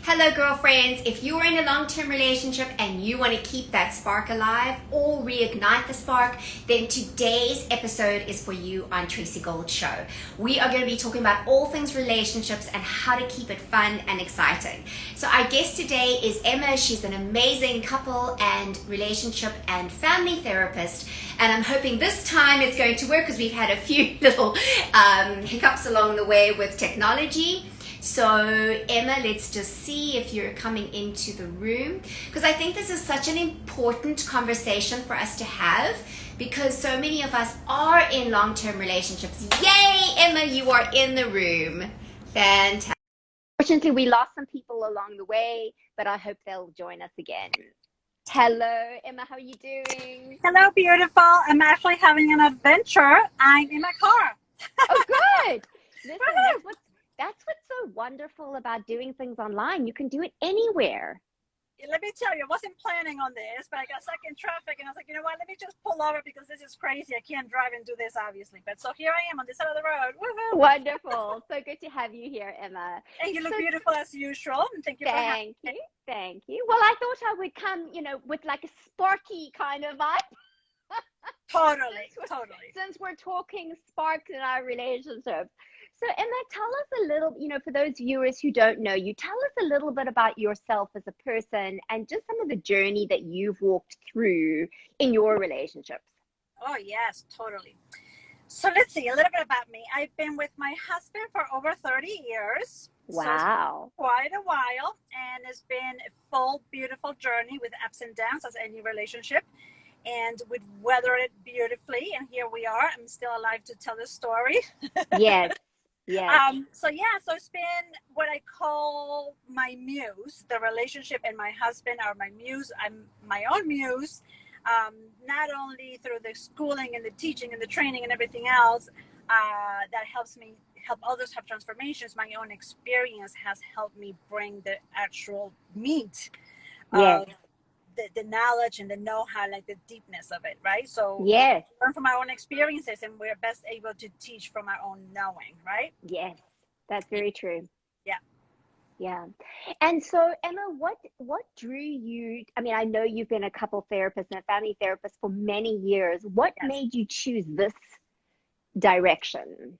Hello, girlfriends. If you are in a long-term relationship and you want to keep that spark alive or reignite the spark, then today's episode is for you on Tracy Gold Show. We are going to be talking about all things relationships and how to keep it fun and exciting. So our guest today is Emma. She's an amazing couple and relationship and family therapist. And I'm hoping this time it's going to work because we've had a few little hiccups along the way with technology. So Emma, let's just see if you're coming into the room, because I think this is such an important conversation for us to have, because so many of us are in long-term relationships. Yay, Emma, you are in the room. Fantastic. Fortunately, we lost some people along the way, but I hope they'll join us again. Hello, Emma, how are you doing? Hello, beautiful. I'm actually having an adventure. I'm in my car. Oh, good. Listen, that's what's so wonderful about doing things online. You can do it anywhere. Let me tell you, I wasn't planning on this, but I got stuck in traffic and I was like, you know what, let me just pull over because this is crazy. I can't drive and do this, obviously. But so here I am on this side of the road. Woo-hoo. Wonderful. So good to have you here, Emma. And you look So beautiful as usual. And thank you for having thank me. you. Thank you. Well, I thought I would come, with like a sparky kind of vibe. Totally, since totally. since we're talking sparks in our relationship. So Emma, tell us a little, for those viewers who don't know you, tell us a little bit about yourself as a person and just some of the journey that you've walked through in your relationships. Oh, yes, totally. So let's see a little bit about me. I've been with my husband for over 30 years. So it's Wow. quite a while. And it's been a full, beautiful journey with ups and downs as any relationship. And we've weathered it beautifully. And here we are. I'm still alive to tell the story. Yes. Yes. So it's been what I call my muse. The relationship and my husband are my muse. I'm my own muse. Not only through the schooling and the teaching and the training and everything else that helps me help others have transformations. My own experience has helped me bring the actual meat Yes. of the knowledge and the know-how, like the deepness of it, right? So we Yes. learn from our own experiences and we're best able to teach from our own knowing, right? Yes. That's very true. Yeah. Yeah. And so, Emma, what drew you? I mean, I know you've been a couple therapist and a family therapist for many years. What Yes. made you choose this direction?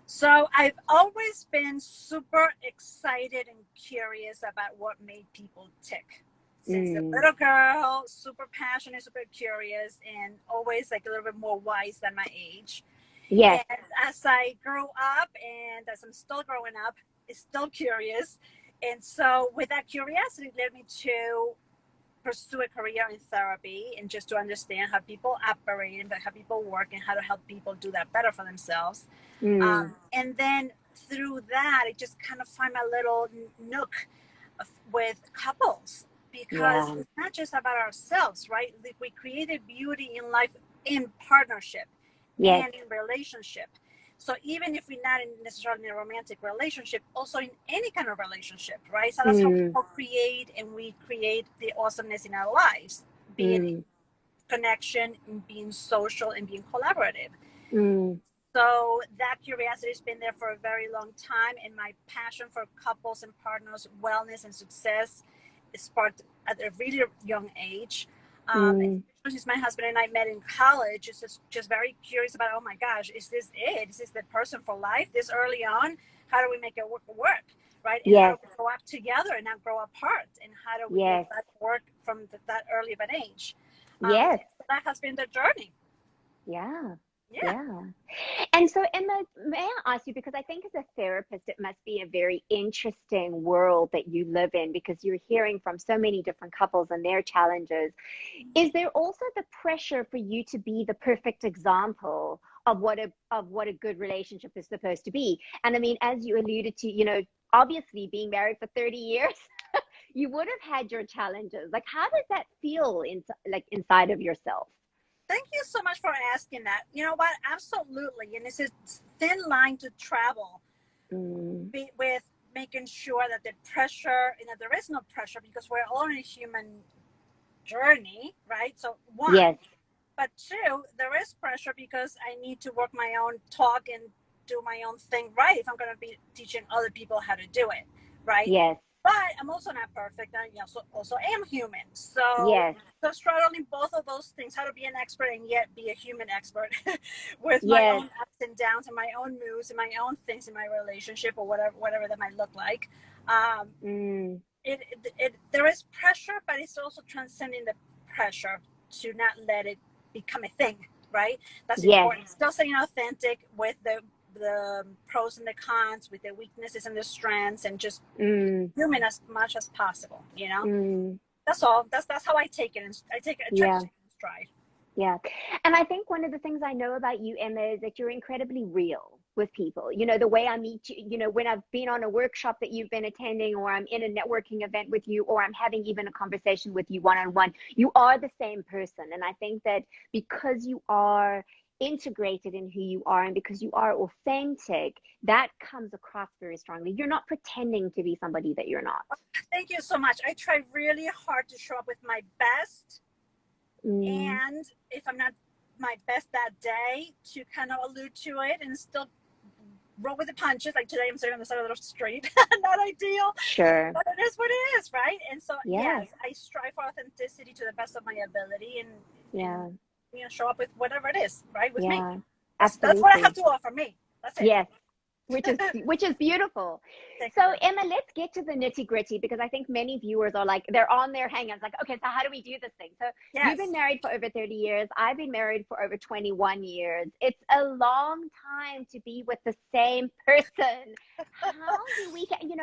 So I've always been super excited and curious about what made people tick. Since a Mm. little girl, super passionate, super curious, and always like a little bit more wise than my age. Yes. And as I grew up and as I'm still growing up, is still curious. And so with that curiosity it led me to pursue a career in therapy and just to understand how people operate and how people work and how to help people do that better for themselves. Mm. And then through that, I just kind of find my little nook with couples because Yeah. it's not just about ourselves, right? Like we created beauty in life in partnership Yes. and in relationship. So even if we're not necessarily in a romantic relationship, also in any kind of relationship, right? So that's how Mm. people create and we create the awesomeness in our lives, being Mm. connection and being social and being collaborative. Mm. So that curiosity has been there for a very long time, and my passion for couples and partners, wellness and success, is sparked at a really young age. Mm. Since my husband and I met in college, it's just very curious about, oh my gosh, is this it? Is this the person for life this early on? How do we make it work, right? And how do Yes. we grow up together and not grow apart? And how do we make Yes. that work from that early of an age? Yes. So that has been the journey. Yeah. Yeah. Yeah. And so, Emma, may I ask you, because I think as a therapist, it must be a very interesting world that you live in because you're hearing from so many different couples and their challenges. Is there also the pressure for you to be the perfect example of what a good relationship is supposed to be? And I mean, as you alluded to, obviously being married for 30 years, you would have had your challenges. Like, how does that feel inside of yourself? Thank you so much for asking that. You know what? Absolutely. And it's a thin line to travel Mm. with making sure that the pressure, there is no pressure because we're all on a human journey, right? So, one, Yes. but two, there is pressure because I need to work my own talk and do my own thing right if I'm going to be teaching other people how to do it, right? Yes. but I'm also not perfect. I also am human. So Yes. so straddling both of those things, how to be an expert and yet be a human expert with my Yes. own ups and downs and my own moves and my own things in my relationship or whatever that might look like. Um, Mm. there is pressure, but it's also transcending the pressure to not let it become a thing, right? That's Yes. important. Still staying authentic with the pros and the cons, with the weaknesses and the strengths, and just Mm. human as much as possible. Mm. That's all. That's how I take it, and I try to Yeah. take it in stride. Yeah. And I think one of the things I know about you, Emma, is that you're incredibly real with people. You know, the way I meet you, you know, when I've been on a workshop that you've been attending, or I'm in a networking event with you, or I'm having even a conversation with you one on one, you are the same person. And I think that because you are integrated in who you are and because you are authentic, that comes across very strongly. You're not pretending to be somebody that you're not. Thank you so much. I try really hard to show up with my best, Mm. and if I'm not my best that day, to kind of allude to it and still roll with the punches. Like today, I'm sitting on the side of the street. Not ideal, Sure. but it is what it is, right? And so, Yeah. yes, I strive for authenticity to the best of my ability, and Yeah. show up with whatever it is, right, with me. Yeah. That's what I have Absolutely. to offer me. That's it. Yes. Which is beautiful. Thank So you. Emma, let's get to the nitty gritty, because I think many viewers are like, they're on their hang-ups, like, okay, so how do we do this thing? So you've been Yes. married for over 30 years. I've been married for over 21 years. It's a long time to be with the same person. How do we get, and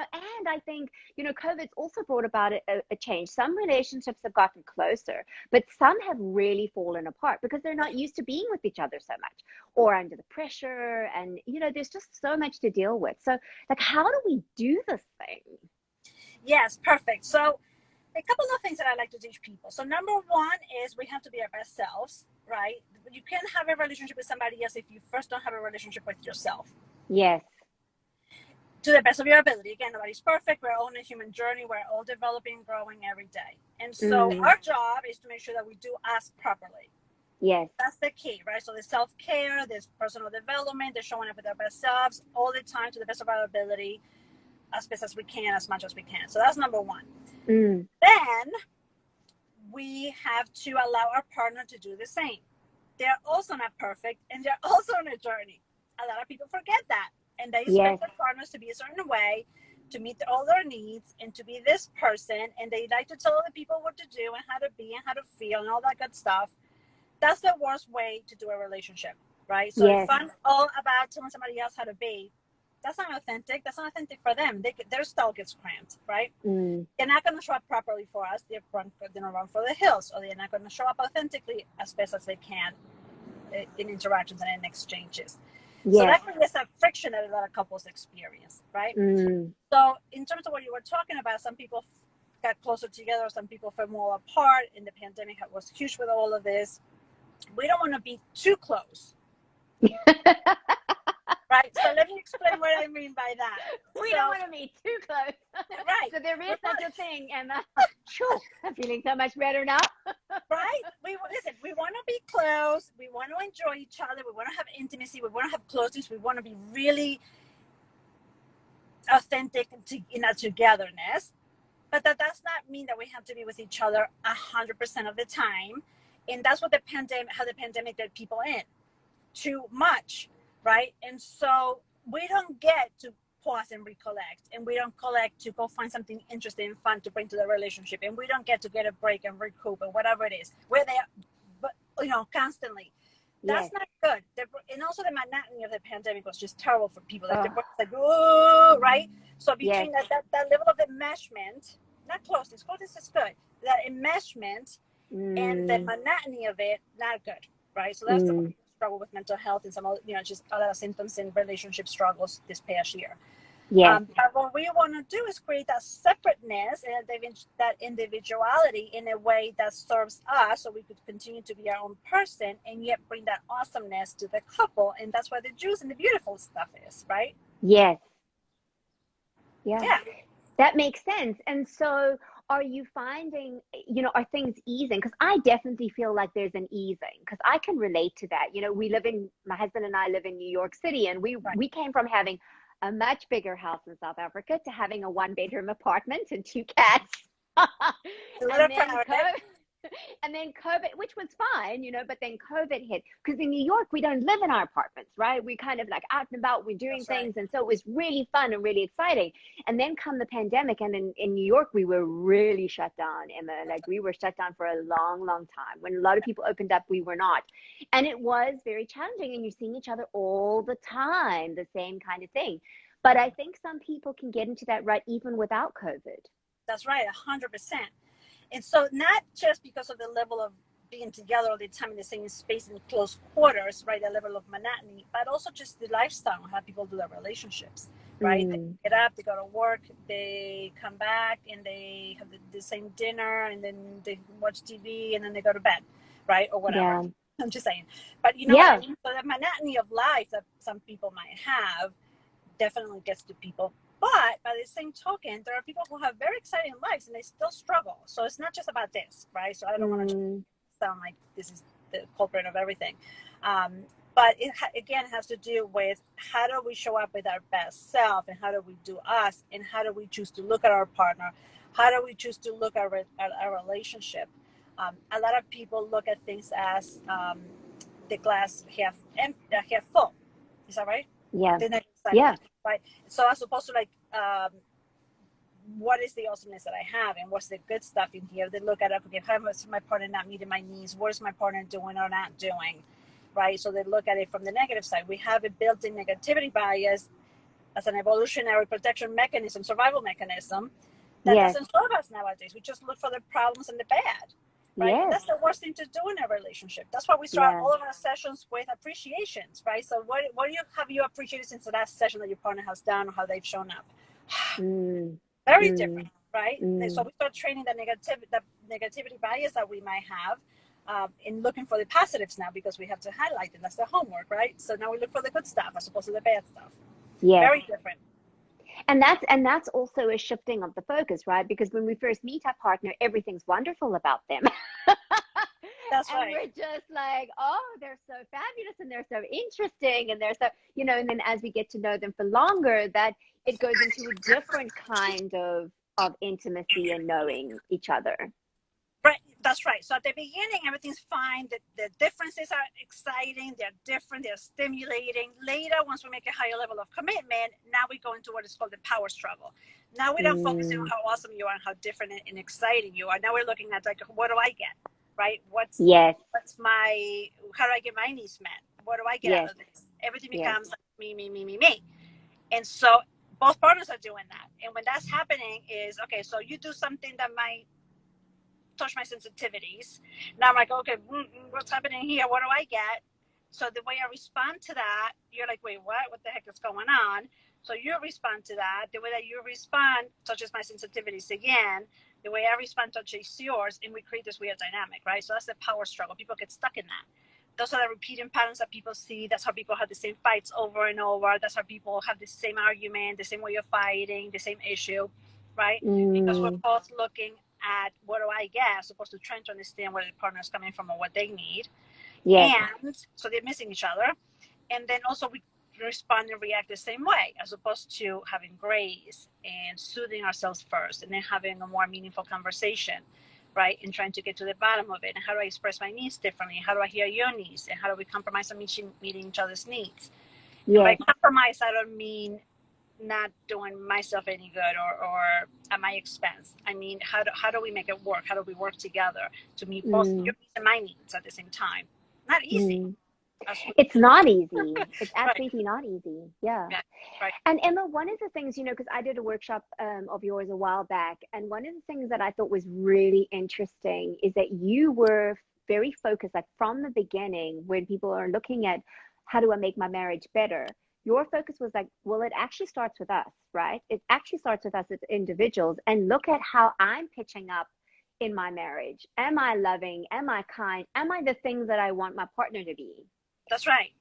I think, COVID's also brought about a change. Some relationships have gotten closer, but some have really fallen apart because they're not used to being with each other so much, or under the pressure. And, there's just so much to deal with. So, like, how do we do this thing? Yes, perfect. So, a couple of things that I like to teach people. So, number one is we have to be our best selves, right? You can't have a relationship with somebody else if you first don't have a relationship with yourself. Yes. To the best of your ability. Again, nobody's perfect. We're all on a human journey. We're all developing, growing every day. And so, Mm. our job is to make sure that we do us properly. Yes. That's the key, right? So, there's self care, there's personal development, there's showing up with our best selves all the time to the best of our ability, as best as we can, as much as we can. So, that's number one. Mm. Then we have to allow our partner to do the same. They're also not perfect, and they're also on a journey. A lot of people forget that, and they Yes. expect their partners to be a certain way, to meet all their needs, and to be this person, and they like to tell other people what to do and how to be and how to feel and all that good stuff. That's the worst way to do a relationship, right? So if Yes. I'm all about telling somebody else how to be, that's not authentic. That's not authentic for them. Their style gets cramped, right? Mm. They're not going to show up properly for us. They're going to run for the hills, or they're not going to show up authentically as best as they can in interactions and in exchanges. So Yes. that creates that friction that a lot of couples experience, right? Mm. So in terms of what you were talking about, some people got closer together, some people fell more apart, and the pandemic was huge with all of this. We don't want to be too close. Right. So let me explain what I mean by that. We don't want to be too close. Right. So there is such a thing, and I'm feeling so much better now. Right. We want to be close. We want to enjoy each other. We want to have intimacy. We want to have closeness. We want to be really authentic in our togetherness. But that does not mean that we have to be with each other 100% of the time. And that's what how the pandemic did people in. Too much, right? And so we don't get to pause and recollect, and we don't collect to go find something interesting and fun to bring to the relationship, and we don't get to get a break and recoup and whatever it is. We're there, but constantly. That's Yes. not good. And also the monotony of the pandemic was just terrible for people. Like Oh. the book, like, oh, right? So between Yes. that level of enmeshment, not closeness is good. That enmeshment and the Mm. monotony of it, not good, right? So that's the Mm. struggle with mental health and some, just a lot of symptoms and relationship struggles this past year. Yes. But what we want to do is create that separateness and that individuality in a way that serves us, so we could continue to be our own person and yet bring that awesomeness to the couple. And that's where the juice and the beautiful stuff is, right? Yes. Yeah. Yeah. That makes sense. And so are you finding, are things easing? Because I definitely feel like there's an easing, because I can relate to that. My husband and I live in New York City, and we Right. we came from having a much bigger house in South Africa to having a 1-bedroom apartment and 2 cats. And then COVID, and then COVID, which was fine, but then COVID hit, because in New York, we don't live in our apartments, right? We kind of like out and about, we're doing things. And so it was really fun and really exciting. And then come the pandemic, and in New York, we were really shut down, Emma. Like, we were shut down for a long, long time. When a lot of people opened up, we were not. And it was very challenging, and you're seeing each other all the time, the same kind of thing. But I think some people can get into that rut even without COVID. That's right, 100%. And so not just because of the level of being together all the time in the same space in close quarters, right, the level of monotony, but also just the lifestyle, how people do their relationships, right? They get up, they go to work, they come back, and they have the same dinner, and then they watch TV, and then they go to bed, right, or whatever. Yeah. I'm just saying. But you know what I mean? So the monotony of life that some people might have definitely gets to people. But by the same token, there are people who have very exciting lives and they still struggle. So it's not just about this, right? So I don't want to sound like this is the culprit of everything. But it again has to do with how do we show up with our best self, and how do we do us, and how do we choose to look at our partner? How do we choose to look at our relationship? A lot of people look at things as the glass half full. Is that right? Yeah. Yeah. Right. So as opposed to like, what is the awesomeness that I have, and what's the good stuff in here? They look at, okay, how is my partner not meeting my needs? What is my partner doing or not doing? Right. So they look at it from the negative side. We have a built-in negativity bias as an evolutionary protection mechanism, survival mechanism that doesn't serve us nowadays. We just look for the problems and the bad. Right. Yes. That's the worst thing to do in a relationship. That's why we start all of our sessions with appreciations, right? So what have you appreciated since the last session that your partner has done, or how they've shown up? Very different, right? So we start training the negativity bias that we might have in looking for the positives now, because we have to highlight it. That's the homework, right? So now we look for the good stuff as opposed to the bad stuff. Yeah. Very different. And that's also a shifting of the focus, right? Because when we first meet our partner, everything's wonderful about them. That's right. And we're just like, oh, they're so fabulous, and they're so interesting, and they're so, and then as we get to know them for longer, that it goes into a different kind of intimacy and knowing each other. Right. That's right. So at the beginning, everything's fine. The differences are exciting. They're different. They're stimulating. Later, once we make a higher level of commitment, now we go into what is called the power struggle. Now we don't focus on how awesome you are and how different and exciting you are. Now we're looking at, like, what do I get? Right? How do I get my needs met? What do I get out of this? Everything becomes like me. And so both partners are doing that. And when that's happening is, okay, so you do something that might touch my sensitivities. Now I'm like, okay, what's happening here? What do I get? So the way I respond to that, you're like, wait, what? What the heck is going on? So you respond to that. The way that you respond touches my sensitivities again. The way I respond touches yours, and we create this weird dynamic, right? So that's the power struggle. People get stuck in that. Those are the repeating patterns that people see. That's how people have the same fights over and over. That's how people have the same argument, the same way of fighting, the same issue, right? Because we're both looking at what do I get, as opposed to trying to understand where the partner is coming from or what they need. And so they're missing each other. And then also we respond and react the same way, as opposed to having grace and soothing ourselves first, and then having a more meaningful conversation, right? And trying to get to the bottom of it. And how do I express my needs differently? How do I hear your needs? And how do we compromise on meeting each other's needs? By compromise, I don't mean not doing myself any good or at my expense. I mean, how do we make it work? How do we work together to meet both your needs and my needs at the same time? Not easy. It's not easy. It's absolutely not easy. Yeah. Right. And Emma, one of the things, because I did a workshop of yours a while back, and one of the things that I thought was really interesting is that you were very focused, like from the beginning, when people are looking at how do I make my marriage better, your focus was like, well, it actually starts with us, right? It actually starts with us as individuals, and look at how I'm pitching up in my marriage. Am I loving? Am I kind? Am I the things that I want my partner to be? That's right.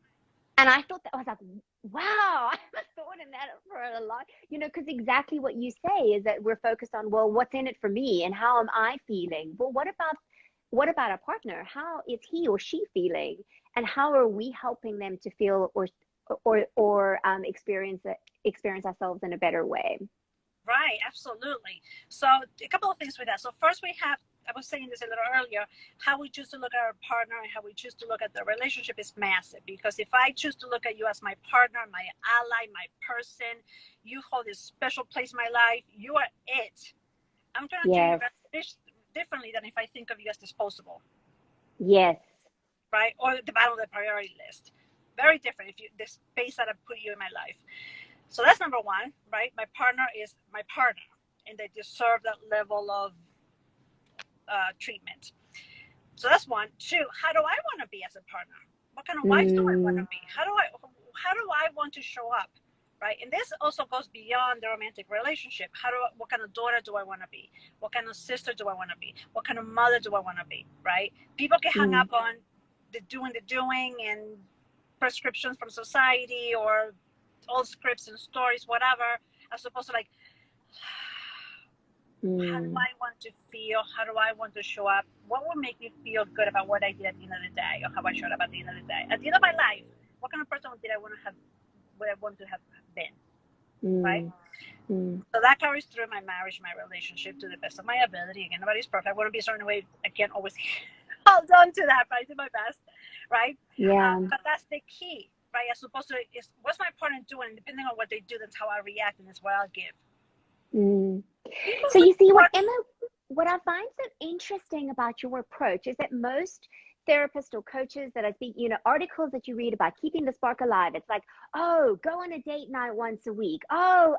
And I thought that, I was like, wow, I haven't thought in that for a lot, because exactly what you say is that we're focused on, well, what's in it for me and how am I feeling? Well, what about a partner? How is he or she feeling? And how are we helping them to feel or experience ourselves in a better way. Right, absolutely. So a couple of things with that. So first we have, I was saying this a little earlier, how we choose to look at our partner and how we choose to look at the relationship is massive. Because if I choose to look at you as my partner, my ally, my person, you hold a special place in my life, you are it. I'm going to treat you very differently than if I think of you as disposable. Yes. Right? Or the bottom of the priority list. Very different if you, the space that I put you in my life. So that's number one, right? My partner is my partner, and they deserve that level of treatment. So that's one. Two, how do I want to be as a partner? What kind of wife do I want to be? How do I want to show up? Right? And this also goes beyond the romantic relationship. What kind of daughter do I want to be? What kind of sister do I want to be? What kind of mother do I want to be? Right? People get hung up on the doing and prescriptions from society or old scripts and stories, whatever, as opposed to like, how do I want to feel? How do I want to show up? What will make me feel good about what I did at the end of the day, or how I showed up at the end of the day? At the end of my life, what kind of person did I want to have? What I want to have been, right? So that carries through my marriage, my relationship, to the best of my ability. Again, nobody's perfect. I want to be a certain way. I can't always hold on to that, but I do my best, right? Yeah. But that's the key, right? As opposed to, what's my partner doing? Depending on what they do, that's how I react, and that's what I'll give. So you see, what I find so interesting about your approach is that most therapists or coaches that I think, articles that you read about keeping the spark alive, it's like, oh, go on a date night once a week. Oh,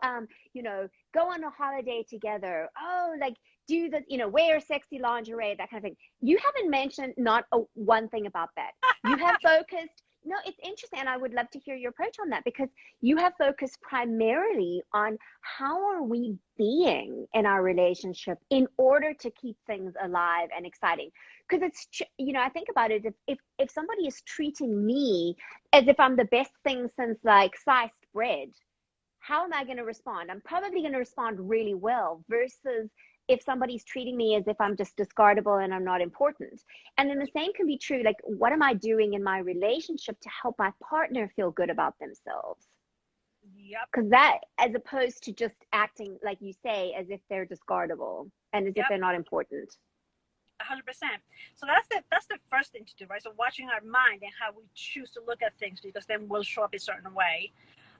go on a holiday together. Oh, like do the, wear sexy lingerie, that kind of thing. You haven't mentioned not one thing about that. You have focused. No, it's interesting. And I would love to hear your approach on that, because you have focused primarily on how are we being in our relationship in order to keep things alive and exciting. Because it's, I think about it, if somebody is treating me as if I'm the best thing since like sliced bread, how am I going to respond? I'm probably going to respond really well, versus if somebody's treating me as if I'm just discardable and I'm not important. And then the same can be true. Like, what am I doing in my relationship to help my partner feel good about themselves? Yep. Because that, as opposed to just acting, like you say, as if they're discardable and as if they're not important. 100%. So that's the first thing to do, right? So watching our mind and how we choose to look at things, because then we'll show up a certain way,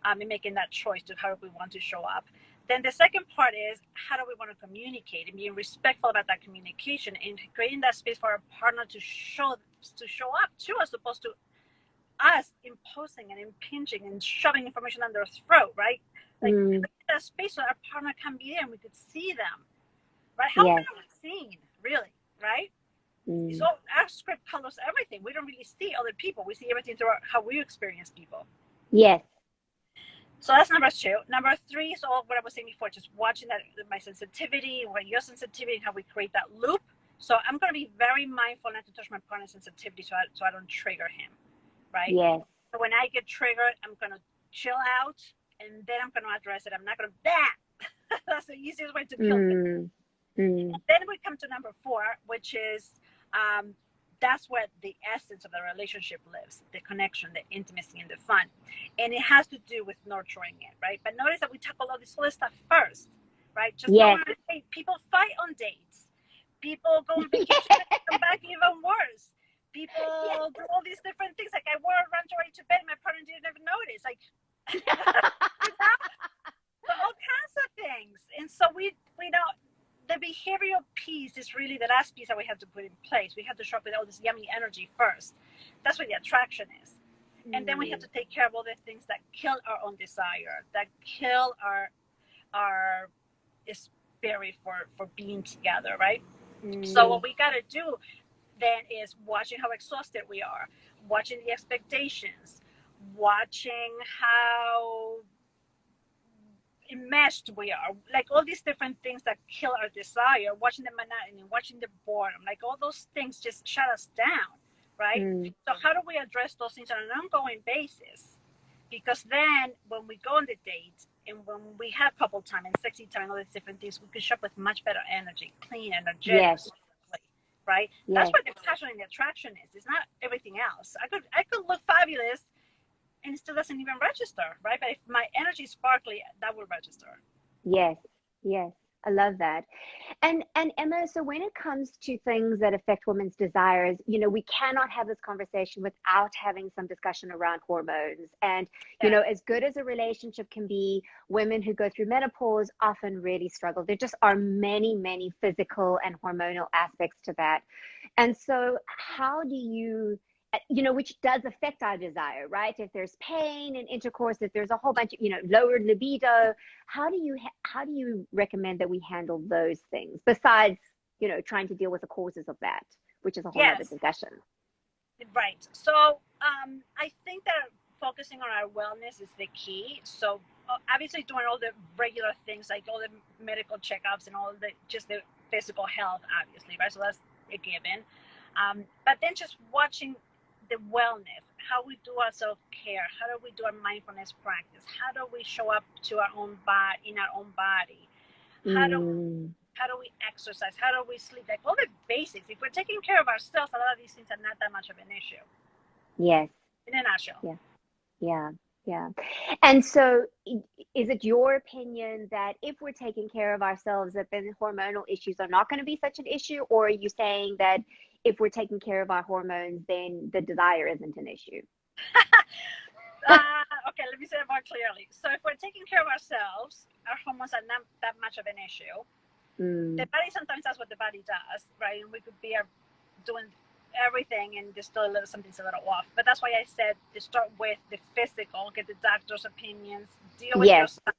and making that choice to how we want to show up. Then the second part is, how do we want to communicate, and being respectful about that communication and creating that space for our partner to show up too, as opposed to us imposing and impinging and shoving information down their throat, right? Like that space so our partner can be there and we could see them, right? How often are we seen, really, right? So our script colors everything. We don't really see other people. We see everything through how we experience people. Yes. So that's number two. Number three is all what I was saying before, just watching that, my sensitivity, what your sensitivity, and how we create that loop. So I'm going to be very mindful not to touch my partner's sensitivity so I don't trigger him, right? Yes. So when I get triggered, I'm going to chill out, and then I'm going to address it. I'm not going to, bah! That's the easiest way to kill it. Then we come to number four, which is that's where the essence of the relationship lives, the connection, the intimacy, and the fun. And it has to do with nurturing it, right? But notice that we tackle all this other stuff first, right? Just go on a date. People fight on dates. People go on vacation and come back even worse. People do all these different things. Like, I wore a lingerie to bed, my partner didn't even notice. Like, so all kinds of things. And so we don't. The behavioral piece is really the last piece that we have to put in place. We have to show up with all this yummy energy first. That's where the attraction is. And then we have to take care of all the things that kill our own desire, that kill our spirit for being together, right? So what we got to do then is watching how exhausted we are, watching the expectations, watching how enmeshed we are, like all these different things that kill our desire, watching the monotony, watching the boredom, like all those things just shut us down, right? So how do we address those things on an ongoing basis? Because then when we go on the dates and when we have couple time and sexy time and all these different things, we can show up with much better energy, clean, energetic, right? That's what the passion and the attraction is. It's not everything else. I could look fabulous and it still doesn't even register, right? But if my energy is sparkly, that will register. Yes, yes. I love that. And Emma, so when it comes to things that affect women's desires, we cannot have this conversation without having some discussion around hormones. And, Yeah. as good as a relationship can be, women who go through menopause often really struggle. There just are many, many physical and hormonal aspects to that. And so how do you, which does affect our desire, right? If there's pain in intercourse, if there's a whole bunch of, lowered libido, how do you recommend that we handle those things besides, trying to deal with the causes of that, which is a whole other Yes. discussion. Right. So I think that focusing on our wellness is the key. So obviously doing all the regular things like all the medical checkups and all the just the physical health, obviously, right? So that's a given. But then just watching the wellness, how we do our self-care, how do we do our mindfulness practice, how do we show up to our own body in our own body, how do we exercise, how do we sleep, like all the basics. If we're taking care of ourselves, a lot of these things are not that much of an issue. Yes. In a nutshell. Yeah. And so is it your opinion that if we're taking care of ourselves, that then hormonal issues are not going to be such an issue? Or are you saying that if we're taking care of our hormones, then the desire isn't an issue? Okay, let me say it more clearly. So if we're taking care of ourselves, our hormones are not that much of an issue. The body sometimes does what the body does, right? And we could be doing everything and there's still something's a little off. But that's why I said to start with the physical, get the doctor's opinions, deal with yourself.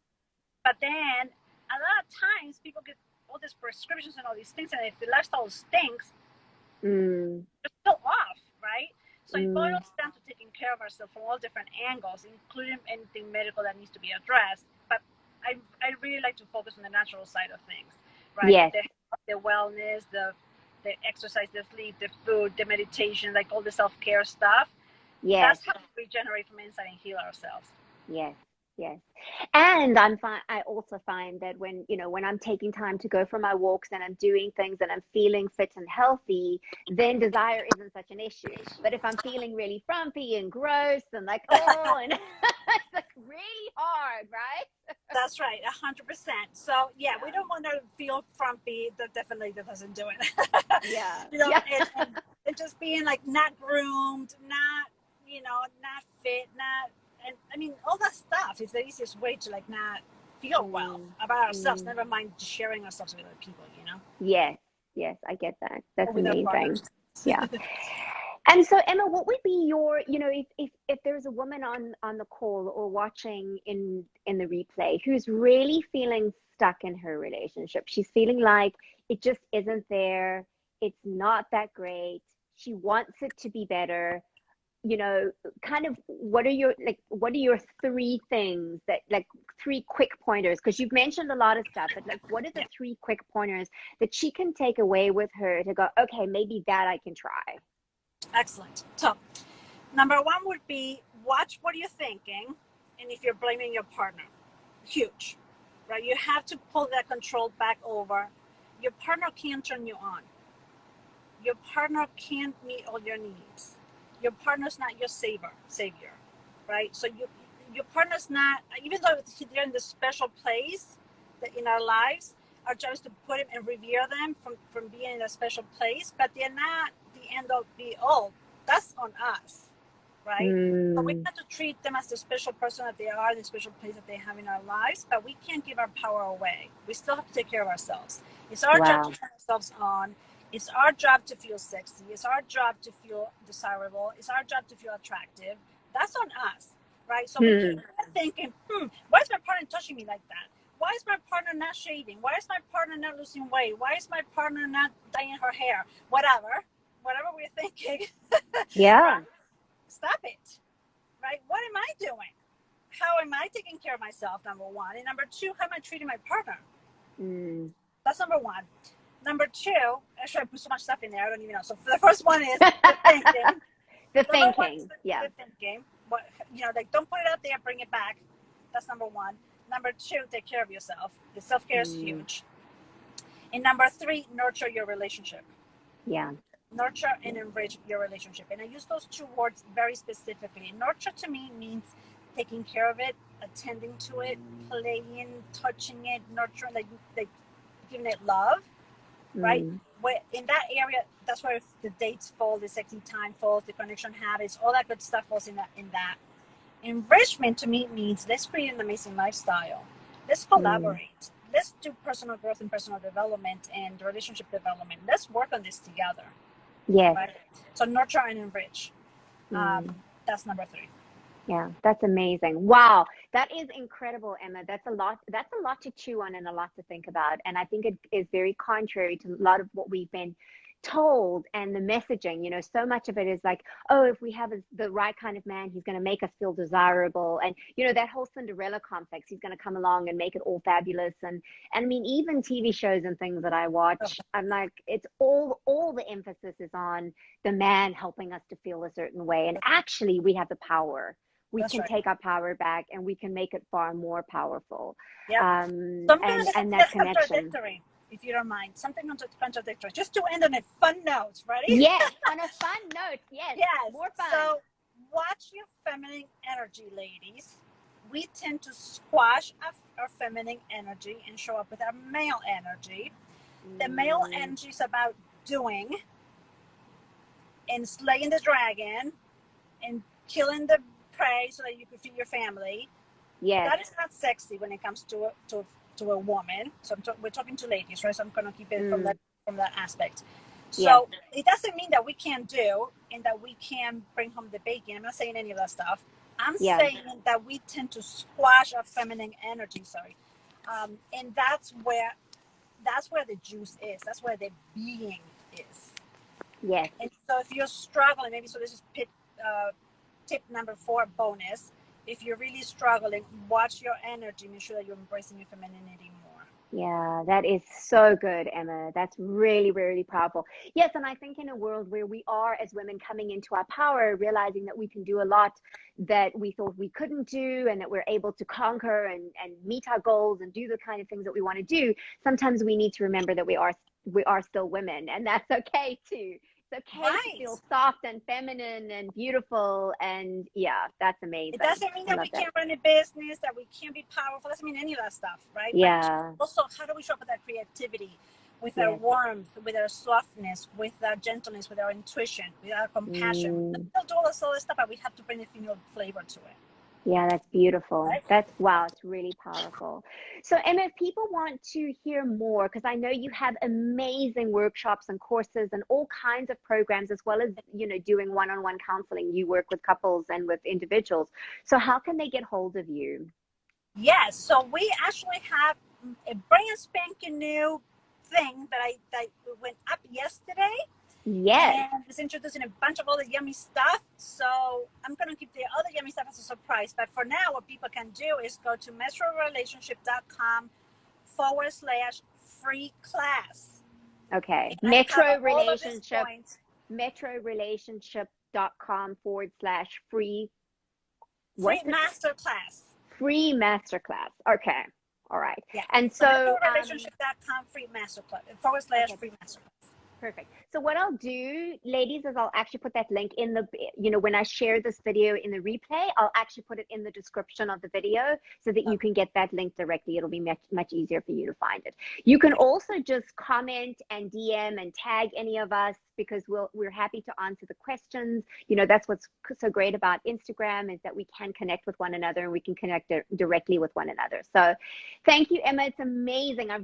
But then a lot of times people get all these prescriptions and all these things, and if the lifestyle stinks, it's still off, right? So it boils down to taking care of ourselves from all different angles, including anything medical that needs to be addressed. But I really like to focus on the natural side of things, right? Yes. The wellness, the exercise, the sleep, the food, the meditation, like all the self-care stuff. Yes. That's how we regenerate from inside and heal ourselves. Yes. And I also find that when I'm taking time to go for my walks and I'm doing things and I'm feeling fit and healthy, then desire isn't such an issue. But if I'm feeling really frumpy and gross and like, and it's like really hard, right? That's right, 100%. So yeah, we don't want to feel frumpy. That definitely doesn't do it. And just being like not groomed, not fit, not. And I mean, all that stuff is the easiest way to like not feel well about ourselves. Never mind sharing ourselves with other people, Yes, I get that. That's amazing. Yeah. And so, Emma, what would be your, if there's a woman on the call or watching in the replay who's really feeling stuck in her relationship, she's feeling like it just isn't there, it's not that great, she wants it to be better. Kind of what are your three things that, like, three quick pointers, because you've mentioned a lot of stuff, but like what are the three quick pointers that she can take away with her to go, okay, maybe that I can try? Excellent. So number one would be watch what you're thinking, and if you're blaming your partner, huge, right? You have to pull that control back over. Your partner can't turn you on. Your partner can't meet all your needs. Your partner's not your savior, right? So your partner's not, even though they're in this special place that in our lives, our job is to put them and revere them from being in a special place, but they're not the end all be all. That's on us, right? So we have to treat them as the special person that they are, the special place that they have in our lives, but we can't give our power away. We still have to take care of ourselves. It's our job to turn ourselves on. It's our job to feel sexy. It's our job to feel desirable. It's our job to feel attractive. That's on us, right? So we keep thinking, why is my partner touching me like that? Why is my partner not shaving? Why is my partner not losing weight? Why is my partner not dyeing her hair? Whatever we're thinking. Yeah. Right? Stop it, right? What am I doing? How am I taking care of myself, number one? And number two, how am I treating my partner? That's number one. Number two, actually I put so much stuff in there, I don't even know. So the first one is the thinking. The thinking. What, like, don't put it out there, bring it back. That's number one. Number two, take care of yourself. The self-care is huge. And number three, nurture your relationship. Yeah. nurture and enrich your relationship. And I use those two words very specifically. Nurture to me means taking care of it, attending to it, playing, touching it, nurturing, like giving it love, right? Where in that area, that's where the dates fall, the sexy time falls, the connection habits, all that good stuff falls in that. Enrichment to me means let's create an amazing lifestyle. Let's collaborate. Let's do personal growth and personal development and relationship development. Let's work on this together. Yes. Right? So nurture and enrich. That's number 3. Yeah, that's amazing. Wow, that is incredible, Emma. That's a lot. That's a lot to chew on and a lot to think about. And I think it is very contrary to a lot of what we've been told and the messaging. You know, so much of it is like, oh, if we have the right kind of man, he's going to make us feel desirable. And, you know, that whole Cinderella complex, he's going to come along and make it all fabulous. And I mean, even TV shows and things that I watch, I'm like, it's all the emphasis is on the man helping us to feel a certain way. And actually, we have the power. We can take our power back and we can make it far more powerful. Yeah. And that connection. If you don't mind, something contradictory, just to end on a fun note. Ready? Yes, on a fun note. Yes. More fun. So watch your feminine energy, ladies. We tend to squash our feminine energy and show up with our male energy. The male energy is about doing and slaying the dragon and killing the prey so that you can feed your family. Yes. That is not sexy when it comes to a woman. So we're talking to ladies, right? So I'm going to keep it from that aspect. So it doesn't mean that we can't do and that we can bring home the bacon. I'm not saying any of that stuff. I'm saying that we tend to squash our feminine energy. And that's where the juice is. That's where the being is. Yes. And so if you're struggling, maybe, so this is tip number 4 bonus. If you're really struggling, watch your energy. Make sure that you're embracing your femininity more. Yeah, that is so good, Emma. That's really, really powerful. Yes, and I think in a world where we are as women coming into our power, realizing that we can do a lot that we thought we couldn't do, and that we're able to conquer and meet our goals and do the kind of things that we want to do, sometimes we need to remember that we are still women, and that's okay too. It's okay to feel soft and feminine and beautiful, and that's amazing. It doesn't mean that we can't run a business, that we can't be powerful. It doesn't mean any of that stuff, right? Yeah. But also, how do we show up with our creativity, with our warmth, with our softness, with our gentleness, with our intuition, with our compassion? We'll do all this stuff, but we have to bring a female flavor to it. Yeah, that's beautiful. Right? Wow, it's really powerful. So Emma, if people want to hear more, because I know you have amazing workshops and courses and all kinds of programs, as well as, you know, doing one-on-one counseling. You work with couples and with individuals. So how can they get hold of you? Yes, so we actually have a brand spanking new thing that went up yesterday. Yes. And it's introducing a bunch of all the yummy stuff. So I'm going to keep the other yummy stuff as a surprise. But for now, what people can do is go to metrorelationship.com/free class. Okay. metrorelationship.com/free masterclass. Free masterclass. Okay. All right. Yeah. And so metrorelationship.com free masterclass /free masterclass. Perfect. So what I'll do, ladies, is I'll actually put that link in the, you know, when I share this video in the replay, I'll actually put it in the description of the video so that you can get that link directly. It'll be much easier for you to find it. You can also just comment and DM and tag any of us, because we're happy to answer the questions. You know, that's what's so great about Instagram, is that we can connect with one another and we can connect directly with one another. So thank you, Emma. It's amazing. I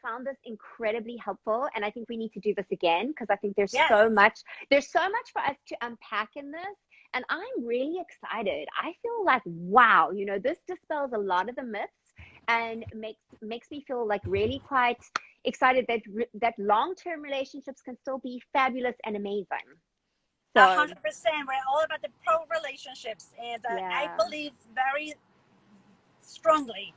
found this incredibly helpful, and I think we need to do this again, because I think there's so much for us to unpack in this. And I'm really excited. I feel like, wow, you know, this dispels a lot of the myths and makes me feel like really quite excited that long-term relationships can still be fabulous and amazing. So 100%. We're all about the pro relationships, and I believe very strongly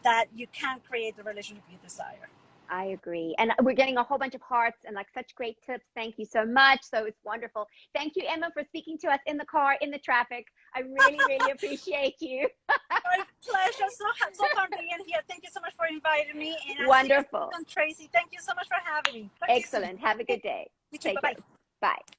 that you can create the relationship you desire. I agree. And we're getting a whole bunch of hearts and like such great tips. Thank you so much. So it's wonderful. Thank you, Emma, for speaking to us in the car, in the traffic. I really, really appreciate you. My pleasure. So fun being here. Thank you so much for inviting me. And wonderful. Tracy, thank you so much for having me. Excellent. Have a good day. You too. Take Bye-bye. care. Bye.